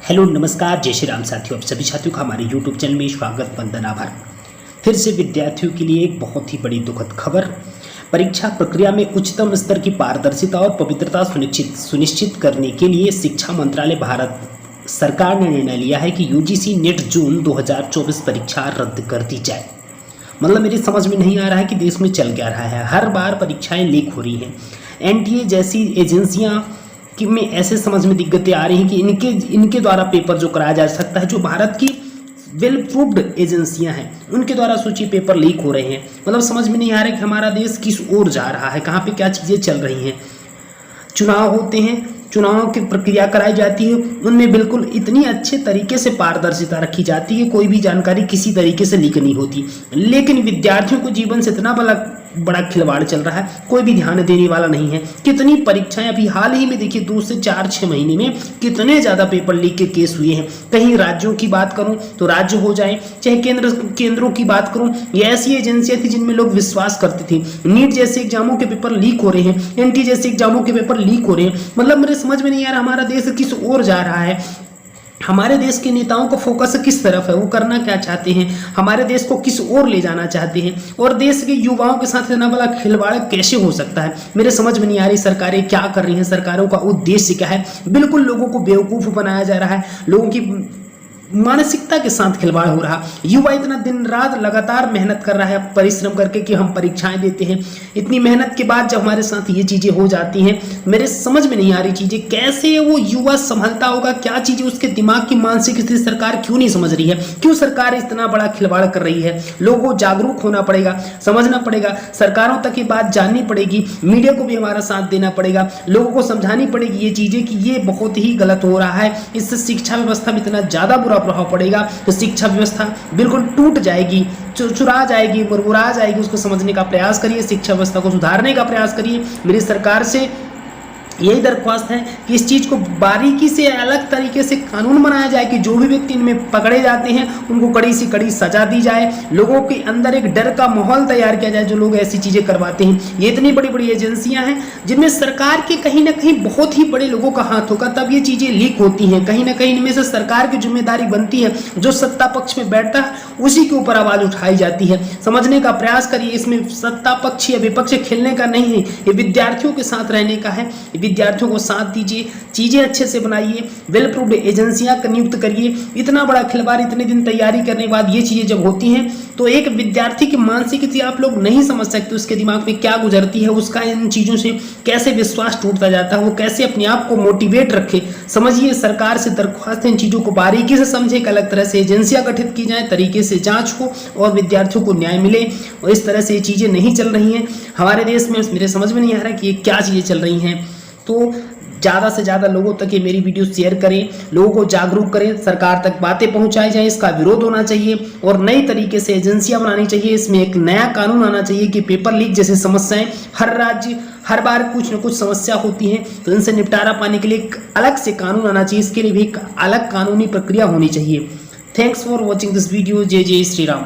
Hello नमस्कार जय श्री राम साथियों, आप सभी साथियों का हमारे यूट्यूब चैनल में स्वागत, वंदन, आभार। फिर से विद्यार्थियों के लिए एक बहुत ही बड़ी दुखद खबर। परीक्षा प्रक्रिया में उच्चतम स्तर की पारदर्शिता और पवित्रता सुनिश्चित करने के लिए शिक्षा मंत्रालय भारत सरकार ने निर्णय लिया है कि यूजीसी नेट जून 2024 परीक्षा रद्द कर दी जाए। मतलब मेरी समझ में नहीं आ रहा है कि देश में चल क्या रहा है। हर बार परीक्षाएं लीक हो रही हैं। एनटीए जैसी एजेंसियां कि में ऐसे समझ में दिक्कतें आ रही हैं कि इनके द्वारा पेपर जो कराया जा सकता है, जो भारत की वेल प्रूव्ड एजेंसियां हैं, उनके द्वारा सोचिए पेपर लीक हो रहे हैं। मतलब समझ में नहीं आ रहा है कि हमारा देश किस ओर जा रहा है, कहाँ पे क्या चीज़ें चल रही हैं। चुनाव होते हैं, चुनाव की प्रक्रिया कराई जाती है, उनमें बिल्कुल इतनी अच्छे तरीके से पारदर्शिता रखी जाती है, कोई भी जानकारी किसी तरीके से लीक नहीं होती। लेकिन विद्यार्थियों को जीवन से इतना बड़ा खिलवाड़ चल रहा है, कोई भी ध्यान देने वाला नहीं है। कितनी परीक्षाएं अभी हाल ही में देखिए 2 से 4-6 महीने में कितने ज़्यादा पेपर लीक के केस हुए हैं। कहीं राज्यों की बात करूं तो राज्य हो जाए, चाहे केंद्रों की बात करूं, ये ऐसी एजेंसियां थी जिनमें लोग विश्वास करते थे। नीट जैसे एग्जामों के पेपर लीक हो रहे हैं, एनटी जैसे एग्जामों के पेपर लीक हो रहे हैं। मतलब मेरे समझ में नहीं आ रहा हमारा देश किस ओर जा रहा है। हमारे देश के नेताओं का फोकस किस तरफ है, वो करना क्या चाहते हैं, हमारे देश को किस ओर ले जाना चाहते हैं, और देश के युवाओं के साथ इतना बड़ा खिलवाड़ कैसे हो सकता है। मेरे समझ में नहीं आ रही सरकारें क्या कर रही हैं, सरकारों का उद्देश्य क्या है। बिल्कुल लोगों को बेवकूफ़ बनाया जा रहा है, लोगों की मानसिकता के साथ खिलवाड़ हो रहा। युवा इतना दिन रात लगातार मेहनत कर रहा है, परिश्रम करके कि हम परीक्षाएं देते हैं। इतनी मेहनत के बाद जब हमारे साथ ये चीज़ें हो जाती हैं, मेरे समझ में नहीं आ रही चीज़ें। कैसे वो युवा संभलता होगा, क्या चीज़ें उसके दिमाग की मानसिक स्थिति सरकार क्यों नहीं समझ रही है, क्यों सरकार इतना बड़ा खिलवाड़ कर रही है। लोगों को जागरूक होना पड़ेगा, समझना पड़ेगा, सरकारों तक ये बात जाननी पड़ेगी, मीडिया को भी हमारा साथ देना पड़ेगा, लोगों को समझानी पड़ेगी ये चीज़ें कि ये बहुत ही गलत हो रहा है। इससे शिक्षा व्यवस्था में इतना ज़्यादा बुरा प्रभाव पड़ेगा तो शिक्षा व्यवस्था बिल्कुल टूट जाएगी, चुरा जाएगी, मुरमुरा जाएगी। उसको समझने का प्रयास करिए, शिक्षा व्यवस्था को सुधारने का प्रयास करिए। मेरी सरकार से यही दरख्वास्त है कि इस चीज़ को बारीकी से अलग तरीके से कानून बनाया जाए कि जो भी व्यक्ति इनमें पकड़े जाते हैं उनको कड़ी से कड़ी सजा दी जाए। लोगों के अंदर एक डर का माहौल तैयार किया जाए जो लोग ऐसी चीज़ें करवाते हैं। ये इतनी बड़ी बड़ी एजेंसियां हैं जिनमें सरकार के कहीं ना कहीं बहुत ही बड़े लोगों का हाथ होगा, तब ये चीज़ें लीक होती हैं। कहीं ना कहीं इनमें से सरकार की जिम्मेदारी बनती है, जो सत्ता पक्ष में बैठता है उसी के ऊपर आवाज़ उठाई जाती है। समझने का प्रयास करिए, इसमें सत्ता पक्ष या विपक्ष खेलने का नहीं है, ये विद्यार्थियों के साथ रहने का है। विद्यार्थियों को साथ दीजिए, चीज़ें अच्छे से बनाइए, वेल प्रूव्ड एजेंसियां नियुक्त करिए। इतना बड़ा खिलवाड़, इतने दिन तैयारी करने के बाद ये चीज़ें जब होती हैं तो एक विद्यार्थी की मानसिक स्थिति आप लोग नहीं समझ सकते, उसके दिमाग में क्या गुजरती है, उसका इन चीज़ों से कैसे विश्वास टूटता जाता है, वो कैसे अपने आप को मोटिवेट रखे। समझिए, सरकार से दरख्वास्त है इन चीज़ों को बारीकी से समझे, एक अलग तरह से एजेंसियां गठित की जाए, तरीके से जाँच हो और विद्यार्थियों को न्याय मिले। और इस तरह से ये चीज़ें नहीं चल रही हैं हमारे देश में। मेरे समझ में नहीं आ रहा कि ये क्या चीज़ें चल रही हैं। तो ज़्यादा से ज़्यादा लोगों तक ये मेरी वीडियो शेयर करें, लोगों को जागरूक करें, सरकार तक बातें पहुंचाई जाए, इसका विरोध होना चाहिए और नई तरीके से एजेंसियां बनानी चाहिए। इसमें एक नया कानून आना चाहिए कि पेपर लीक जैसी समस्याएं हर राज्य हर बार कुछ न कुछ समस्या होती है, तो इनसे निपटारा पाने के लिए एक अलग से कानून आना चाहिए। इसके लिए भी एक अलग कानूनी प्रक्रिया होनी चाहिए। Thanks for watching this video. जय जय श्री राम।